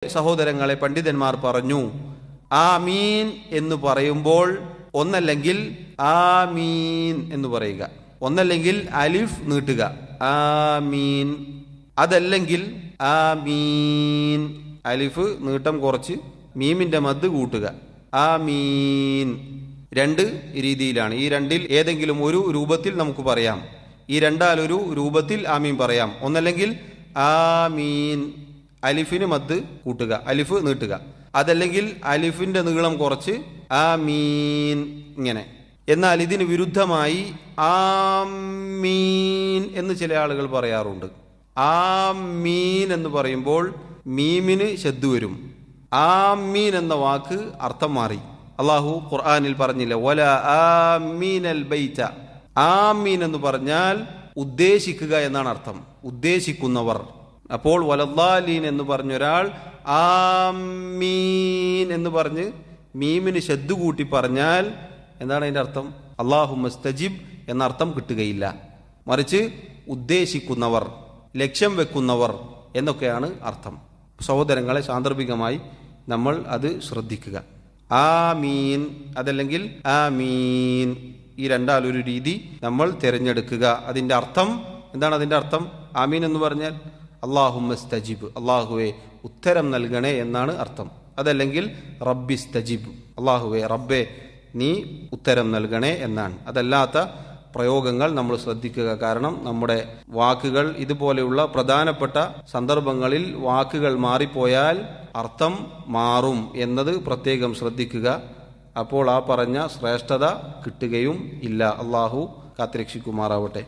സഹോദരങ്ങളെ, പണ്ഡിതന്മാർ പറഞ്ഞു, ആമീൻ എന്ന് പറയുമ്പോൾ ഒന്നല്ലെങ്കിൽ ആമീൻ എന്ന് പറയുക, ഒന്നല്ലെങ്കിൽ അലിഫ് നീട്ടുക ആമീൻ, അതല്ലെങ്കിൽ ആമീൻ അലിഫ് നീട്ടം കുറച്ച് മീമിന്റെ മദ് കൂട്ടുക ആമീൻ. രണ്ട് രീതിയിലാണ്. ഈ രണ്ടിൽ ഏതെങ്കിലും ഒരു രൂപത്തിൽ നമുക്ക് പറയാം. ഈ രണ്ടാലൊരു രൂപത്തിൽ ആമീൻ പറയാം. ഒന്നല്ലെങ്കിൽ ആമീൻ അലിഫിന് മദ് കൂട്ടുക, അലിഫ് നീട്ടുക, അതല്ലെങ്കിൽ അലിഫിന്റെ നീളം കുറച്ച് ആമീൻ ഇങ്ങനെ. എന്നാൽ ഇതിന് വിരുദ്ധമായി ആമീൻ എന്ന് ചില ആളുകൾ പറയാറുണ്ട്. ആമീൻ എന്ന് പറയുമ്പോൾ മീമിന് ശദ്ദ് വരും. ആമീൻ എന്ന വാക്ക് അർത്ഥം മാറി. അള്ളാഹു ഖുർആനിൽ പറഞ്ഞില്ല, വല ആമീനൽ ബൈത. ആമീൻ എന്ന് പറഞ്ഞാൽ ഉദ്ദേശിക്കുക എന്നാണ് അർത്ഥം, ഉദ്ദേശിക്കുന്നവർ. അപ്പോൾ വലദ്ദാലീൻ എന്ന് പറഞ്ഞ ഒരാൾ ആമീൻ എന്ന് പറഞ്ഞ് മീമിന് ശദ്ദ് കൂട്ടി പറഞ്ഞാൽ എന്താണ് അതിന്റെ അർത്ഥം? അല്ലാഹുമ്മസ്തജിബ് എന്ന അർത്ഥം കിട്ടുകയില്ല. മറിച്ച് ഉദ്ദേശിക്കുന്നവർ, ലക്ഷ്യം വെക്കുന്നവർ എന്നൊക്കെയാണ് അർത്ഥം. സഹോദരങ്ങളെ, സാന്ദർഭികമായി നമ്മൾ അത് ശ്രദ്ധിക്കുക. ആമീൻ അതല്ലെങ്കിൽ ആമീൻ, ഈ രണ്ടാലൊരു രീതി നമ്മൾ തിരഞ്ഞെടുക്കുക. അതിന്റെ അർത്ഥം എന്താണ്? അതിന്റെ അർത്ഥം ആമീൻ എന്ന് പറഞ്ഞാൽ അല്ലാഹുമ്മസ്തജിബ്, അല്ലാഹുവേ ഉത്തരം നൽകണേ എന്നാണ് അർത്ഥം. അതല്ലെങ്കിൽ റബ്ബിസ്തജിബ്, അല്ലാഹുവേ റബ്ബേ നീ ഉത്തരം നൽകണേ എന്നാണ്. അതല്ലാത്ത പ്രയോഗങ്ങൾ നമ്മൾ ശ്രദ്ധിക്കുക. കാരണം നമ്മുടെ വാക്കുകൾ ഇതുപോലെയുള്ള പ്രധാനപ്പെട്ട സന്ദർഭങ്ങളിൽ വാക്കുകൾ മാറിപ്പോയാൽ അർത്ഥം മാറും എന്നത് പ്രത്യേകം ശ്രദ്ധിക്കുക. അപ്പോൾ ആ പറഞ്ഞ ശ്രേഷ്ഠത കിട്ടുകയും ഇല്ല. അള്ളാഹു കാത്തുരക്ഷിക്കുമാറാവട്ടെ.